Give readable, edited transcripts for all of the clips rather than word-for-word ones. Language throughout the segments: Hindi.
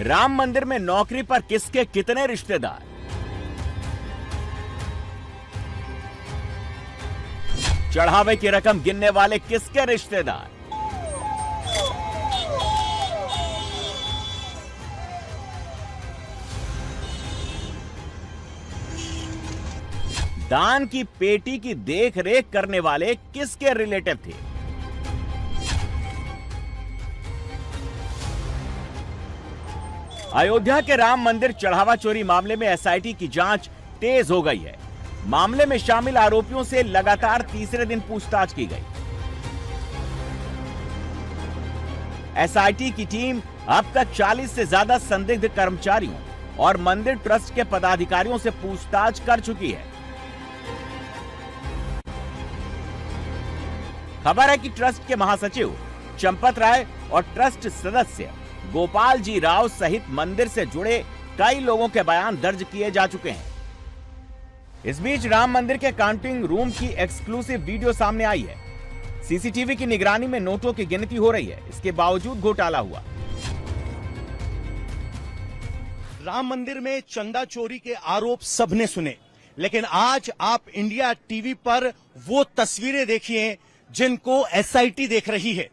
राम मंदिर में नौकरी पर किसके कितने रिश्तेदार? चढ़ावे की रकम गिनने वाले किसके रिश्तेदार? दान की पेटी की देख रेख करने वाले किसके रिलेटिव थे? अयोध्या के राम मंदिर चढ़ावा चोरी मामले में एसआईटी की जांच तेज हो गई है। मामले में शामिल आरोपियों से लगातार तीसरे दिन पूछताछ की गई। एसआईटी की टीम अब तक 40 से ज्यादा संदिग्ध कर्मचारियों और मंदिर ट्रस्ट के पदाधिकारियों से पूछताछ कर चुकी है। खबर है कि ट्रस्ट के महासचिव चंपत राय और ट्रस्ट सदस्य गोपाल जी राव सहित मंदिर से जुड़े कई लोगों के बयान दर्ज किए जा चुके हैं। इस बीच राम मंदिर के काउंटिंग रूम की एक्सक्लूसिव वीडियो सामने आई है। सीसीटीवी की निगरानी में नोटों की गिनती हो रही है। इसके बावजूद घोटाला हुआ। राम मंदिर में चंदा चोरी के आरोप सबने सुने, लेकिन आज आप इंडिया टीवी पर वो तस्वीरें देखिए जिनको एसआईटी देख रही है।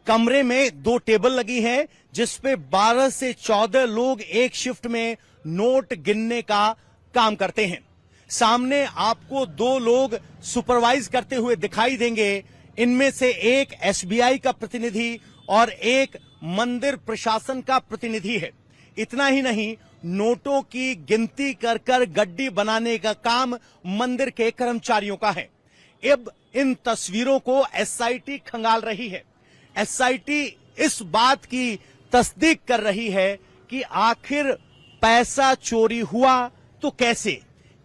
कमरे में 2 टेबल लगी है जिसपे 12 से 14 लोग एक शिफ्ट में नोट गिनने का काम करते हैं। सामने आपको 2 लोग सुपरवाइज करते हुए दिखाई देंगे। इनमें से एक एसबीआई का प्रतिनिधि और एक मंदिर प्रशासन का प्रतिनिधि है। इतना ही नहीं, नोटों की गिनती कर कर गड्डी बनाने का काम मंदिर के कर्मचारियों का है। अब इन तस्वीरों को एसआईटी खंगाल रही है। एसआईटी इस बात की तस्दीक कर रही है कि आखिर पैसा चोरी हुआ तो कैसे?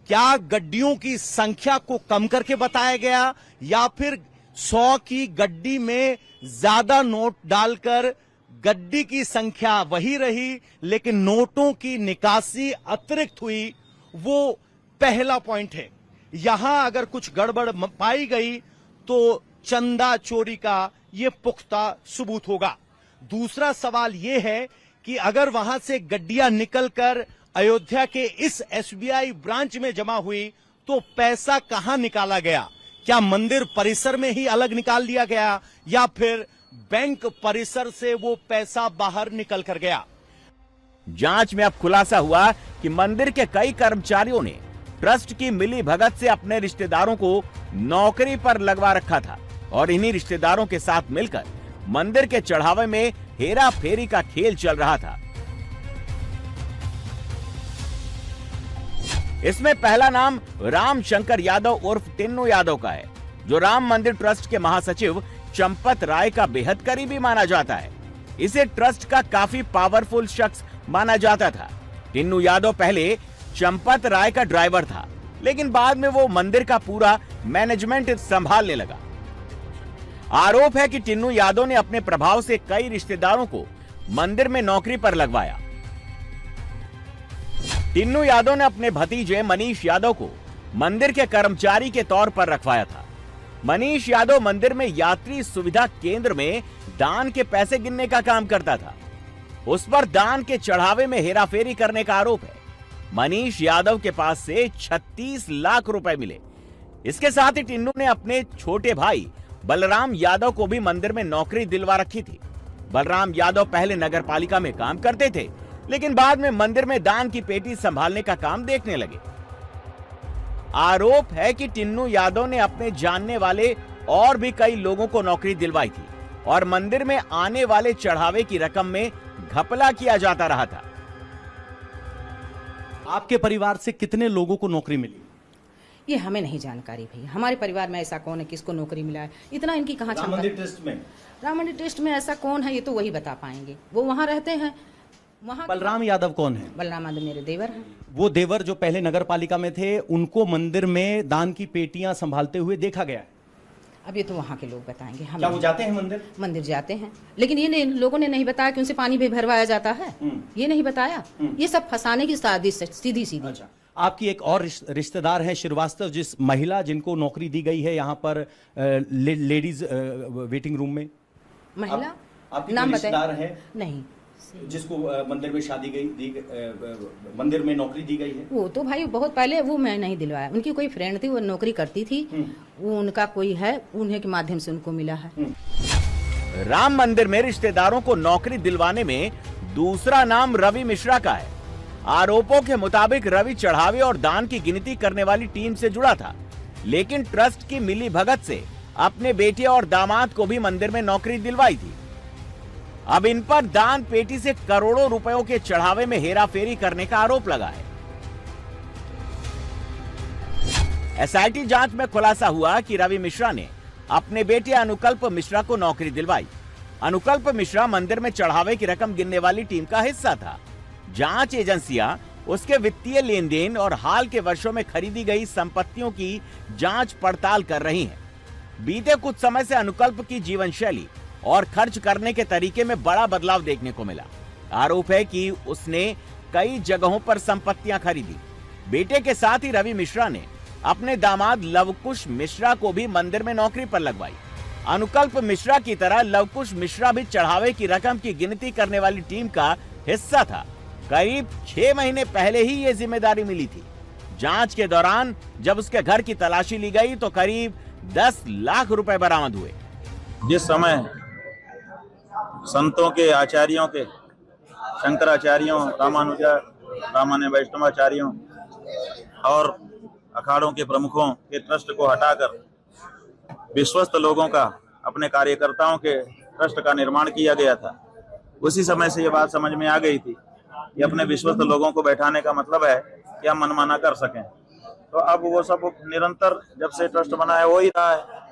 क्या गड्डियों की संख्या को कम करके बताया गया या फिर 100 की गड्डी में ज्यादा नोट डालकर गड्डी की संख्या वही रही लेकिन नोटों की निकासी अतिरिक्त हुई? वो पहला पॉइंट है। यहां अगर कुछ गड़बड़ पाई गई तो चंदा चोरी का ये पुख्ता सबूत होगा। दूसरा सवाल ये है कि अगर वहां से गड्डियां निकलकर अयोध्या के इस एसबीआई ब्रांच में जमा हुई तो पैसा कहां निकाला गया? क्या मंदिर परिसर में ही अलग निकाल लिया गया या फिर बैंक परिसर से वो पैसा बाहर निकल कर गया? जांच में अब खुलासा हुआ कि मंदिर के कई कर्मचारियों ने ट्रस्ट की मिली भगत से अपने रिश्तेदारों को नौकरी पर लगवा रखा था और इन्हीं रिश्तेदारों के साथ मिलकर मंदिर के चढ़ावे में हेरा फेरी का खेल चल रहा था। इसमें पहला नाम राम शंकर यादव उर्फ टिन्नू यादव का है, जो राम मंदिर ट्रस्ट के महासचिव चंपत राय का बेहद करीबी माना जाता है। इसे ट्रस्ट का काफी पावरफुल शख्स माना जाता था। टिन्नू यादव पहले चंपत राय का ड्राइवर था, लेकिन बाद में वो मंदिर का पूरा मैनेजमेंट संभालने लगा। आरोप है कि टिन्नू यादव ने अपने प्रभाव से कई रिश्तेदारों को मंदिर में नौकरी पर लगवाया। टिन्नू यादव ने अपने भतीजे मनीष यादव को मंदिर के कर्मचारी के तौर पर रखवाया था। मनीष यादव मंदिर में यात्री सुविधा केंद्र में दान के पैसे गिनने का काम करता था। उस पर दान के चढ़ावे में हेराफेरी करने का आरोप है। मनीष यादव के पास से 36 लाख रुपए मिले। इसके साथ ही टिन्नू ने अपने छोटे भाई बलराम यादव को भी मंदिर में नौकरी दिलवा रखी थी। बलराम यादव पहले नगरपालिका में काम करते थे, लेकिन बाद में मंदिर में दान की पेटी संभालने का काम देखने लगे। आरोप है कि टिन्नू यादव ने अपने जानने वाले और भी कई लोगों को नौकरी दिलवाई थी और मंदिर में आने वाले चढ़ावे की रकम में घपला किया जाता रहा था। आपके परिवार से कितने लोगों को नौकरी मिली? ये हमें नहीं जानकारी भैया। हमारे परिवार में ऐसा कौन है किसको नौकरी मिला है, इतना इनकी कहाँ क्षमता? राम मंदिर ट्रस्ट में? राम मंदिर ट्रस्ट में ऐसा कौन है ये तो वही बता पाएंगे, वो वहाँ रहते हैं। वहाँ बलराम यादव कौन है? बलराम यादव मेरे देवर हैं। वो देवर जो पहले नगर पालिका में थे, उनको मंदिर में दान की पेटियां संभालते हुए देखा गया। अब ये तो वहाँ के लोग बताएंगे। हम क्या वो जाते हैं मंदिर? मंदिर जाते हैं, लेकिन ये लोगों ने नहीं बताया कि उनसे पानी भी भरवाया जाता है। ये नहीं बताया। ये सब फंसाने की साजिश सीधी सीधी। अच्छा, आपकी एक और रिश्तेदार है श्रीवास्तव, जिस महिला जिनको नौकरी दी गई है यहाँ पर लेडीज वेटिंग रूम में। महिला आपकी नाम रिश्तेदार बताए? है? नहीं, से। जिसको मंदिर में शादी मंदिर में नौकरी दी गई है, वो तो भाई बहुत पहले, वो मैं नहीं दिलवाया। उनकी कोई फ्रेंड थी, वो नौकरी करती थी, वो उनका कोई है, उन्हीं के माध्यम से उनको मिला है। राम मंदिर में रिश्तेदारों को नौकरी दिलवाने में दूसरा नाम रवि मिश्रा का है। आरोपों के मुताबिक रवि चढ़ावे और दान की गिनती करने वाली टीम से जुड़ा था, लेकिन ट्रस्ट की मिली भगत से अपने बेटे और दामाद को भी मंदिर में नौकरी दिलवाई थी। अब इन पर दान पेटी से करोड़ों रुपयों के चढ़ावे में हेराफेरी करने का आरोप लगा है। एसआईटी जांच में खुलासा हुआ कि रवि मिश्रा ने अपने बेटे अनुकल्प मिश्रा को नौकरी दिलवाई। अनुकल्प मिश्रा मंदिर में चढ़ावे की रकम गिनने वाली टीम का हिस्सा था। जांच एजेंसियां उसके वित्तीय लेन देन और हाल के वर्षों में खरीदी गई संपत्तियों की जांच पड़ताल कर रही हैं। बीते कुछ समय से अनुकल्प की जीवन शैली और खर्च करने के तरीके में बड़ा बदलाव देखने को मिला। आरोप है कि उसने कई जगहों पर संपत्तियां खरीदी। बेटे के साथ ही रवि मिश्रा ने अपने दामाद लवकुश मिश्रा को भी मंदिर में नौकरी पर लगवाई। अनुकल्प मिश्रा की तरह लवकुश मिश्रा भी चढ़ावे की रकम की गिनती करने वाली टीम का हिस्सा था। करीब 6 महीने पहले ही ये जिम्मेदारी मिली थी। जांच के दौरान जब उसके घर की तलाशी ली गई तो करीब 10 लाख रुपए बरामद हुए। जिस समय संतों के, आचार्यों के, शंकराचार्यों, रामानुज वैष्णवाचार्यों और अखाड़ों के प्रमुखों के ट्रस्ट को हटाकर विश्वस्त लोगों का, अपने कार्यकर्ताओं के ट्रस्ट का निर्माण किया गया था। उसी समय से ये बात समझ में आ गई थी कि अपने विश्वस्त लोगों को बैठाने का मतलब है कि हम मनमाना कर सकें। तो अब वो सब निरंतर जब से ट्रस्ट बना है हो ही रहा है।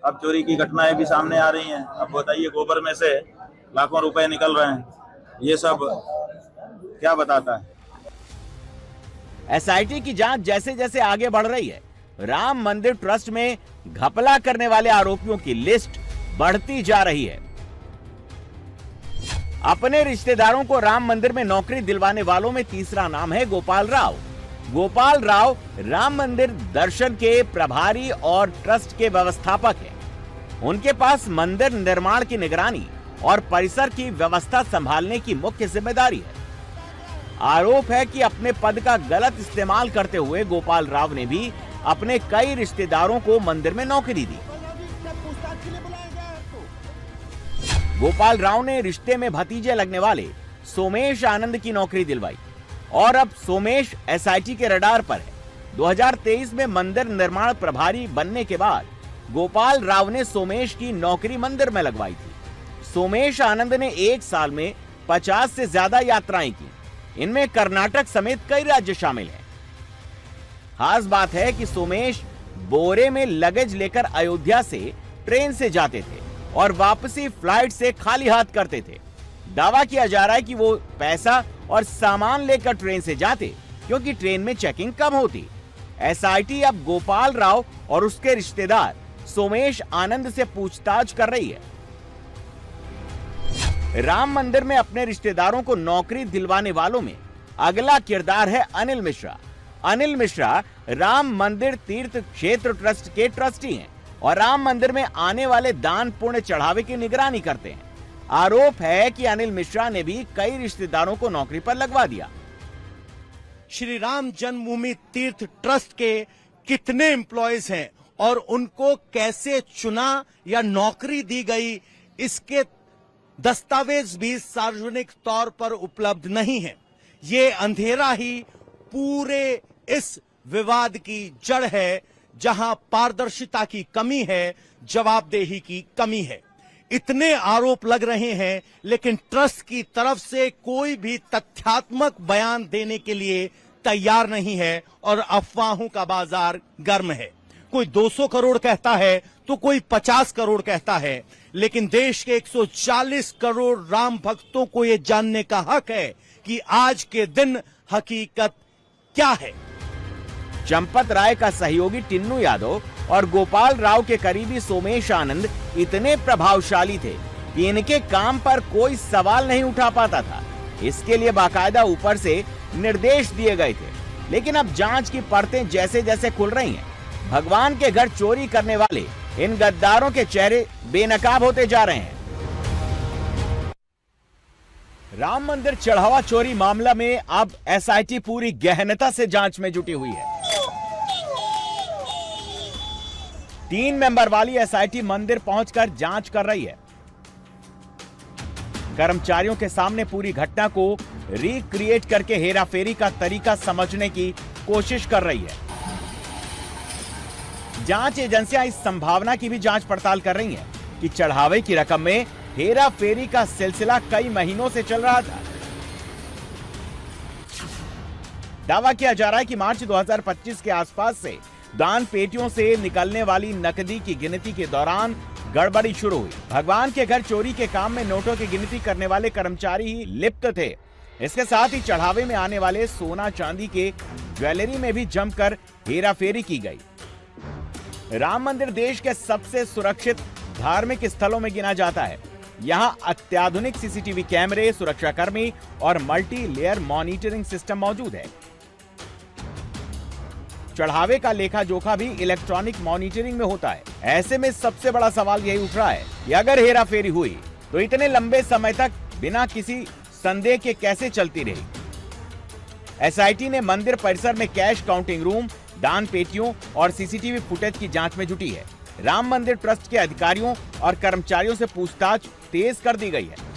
अब चोरी की घटनाएं भी सामने आ रही हैं। अब बताइए, गोबर में से लाखों रुपए निकल रहे हैं, ये सब क्या बताता है? एसआईटी की जांच जैसे जैसे आगे बढ़ रही है, राम मंदिर ट्रस्ट में घपला करने वाले आरोपियों की लिस्ट बढ़ती जा रही है। अपने रिश्तेदारों को राम मंदिर में नौकरी दिलवाने वालों में तीसरा नाम है गोपाल राव। गोपाल राव राम मंदिर दर्शन के प्रभारी और ट्रस्ट के व्यवस्थापक हैं। उनके पास मंदिर निर्माण की निगरानी और परिसर की व्यवस्था संभालने की मुख्य जिम्मेदारी है। आरोप है कि अपने पद का गलत इस्तेमाल करते हुए गोपाल राव ने भी अपने कई रिश्तेदारों को मंदिर में नौकरी दी। गोपाल राव ने रिश्ते में भतीजे लगने वाले सोमेश आनंद की नौकरी दिलवाई और अब सोमेश एसआईटी के रडार पर है। 2023 में मंदिर निर्माण प्रभारी बनने के बाद गोपाल राव ने सोमेश की नौकरी मंदिर में लगवाई थी। सोमेश आनंद ने 1 साल में 50 से ज्यादा यात्राएं की। इनमें कर्नाटक समेत कई राज्य शामिल हैं। खास बात है कि सोमेश बोरे में लगेज लेकर अयोध्या से ट्रेन से जाते थे और वापसी फ्लाइट से खाली हाथ करते थे। दावा किया जा रहा है कि वो पैसा और सामान लेकर ट्रेन से जाते क्योंकि ट्रेन में चेकिंग कम होती। एसआईटी अब गोपाल राव और उसके रिश्तेदार सोमेश आनंद से पूछताछ कर रही है। राम मंदिर में अपने रिश्तेदारों को नौकरी दिलवाने वालों में अगला किरदार है अनिल मिश्रा। अनिल मिश्रा राम मंदिर तीर्थ क्षेत्र ट्रस्ट के ट्रस्टी हैं और राम मंदिर में आने वाले दान पुण्य चढ़ावे की निगरानी करते हैं। आरोप है कि अनिल मिश्रा ने भी कई रिश्तेदारों को नौकरी पर लगवा दिया। श्री राम जन्मभूमि तीर्थ ट्रस्ट के कितने एम्प्लॉयज हैं और उनको कैसे चुना या नौकरी दी गई, इसके दस्तावेज भी सार्वजनिक तौर पर उपलब्ध नहीं है। ये अंधेरा ही पूरे इस विवाद की जड़ है, जहां पारदर्शिता की कमी है, जवाबदेही की कमी है। इतने आरोप लग रहे हैं, लेकिन ट्रस्ट की तरफ से कोई भी तथ्यात्मक बयान देने के लिए तैयार नहीं है और अफवाहों का बाजार गर्म है। कोई 200 करोड़ कहता है तो कोई 50 करोड़ कहता है, लेकिन देश के 140 करोड़ राम भक्तों को यह जानने का हक है कि आज के दिन हकीकत क्या है। चंपत राय का सहयोगी टिन्नू यादव और गोपाल राव के करीबी सोमेश आनंद इतने प्रभावशाली थे कि इनके काम पर कोई सवाल नहीं उठा पाता था। इसके लिए बाकायदा ऊपर से निर्देश दिए गए थे। लेकिन अब जांच की परतें जैसे जैसे खुल रही हैं, भगवान के घर चोरी करने वाले इन गद्दारों के चेहरे बेनकाब होते जा रहे हैं। राम मंदिर चढ़ावा चोरी मामला में अब एसआईटी पूरी गहनता से जांच में जुटी हुई है। 3 मेंबर वाली एसआईटी मंदिर पहुंचकर जांच कर रही है। कर्मचारियों के सामने पूरी घटना को रिक्रिएट करके हेराफेरी का तरीका समझने की कोशिश कर रही है। जांच एजेंसियां इस संभावना की भी जांच पड़ताल कर रही हैं कि चढ़ावे की रकम में हेराफेरी का सिलसिला कई महीनों से चल रहा था। दावा किया जा रहा है कि मार्च 2025 के आसपास से दान पेटियों से निकलने वाली नकदी की गिनती के दौरान गड़बड़ी शुरू हुई। भगवान के घर चोरी के काम में नोटों की गिनती करने वाले कर्मचारी ही लिप्त थे। इसके साथ ही चढ़ावे में आने वाले सोना चांदी के ज्वेलरी में भी जमकर हेराफेरी की गई। राम मंदिर देश के सबसे सुरक्षित धार्मिक स्थलों में गिना जाता है। यहां अत्याधुनिक सीसीटीवी कैमरे, सुरक्षाकर्मी और मल्टी लेयर मॉनिटरिंग सिस्टम मौजूद है। चढ़ावे का लेखा जोखा भी इलेक्ट्रॉनिक मॉनिटरिंग में होता है। ऐसे में सबसे बड़ा सवाल यही उठ रहा है कि अगर हेराफेरी हुई तो इतने लंबे समय तक बिना किसी संदेह के कैसे चलती रही। एसआईटी ने मंदिर परिसर में कैश काउंटिंग रूम, दान पेटियों और सीसीटीवी फुटेज की जांच में जुटी है। राम मंदिर ट्रस्ट के अधिकारियों और कर्मचारियों से पूछताछ तेज कर दी गई है।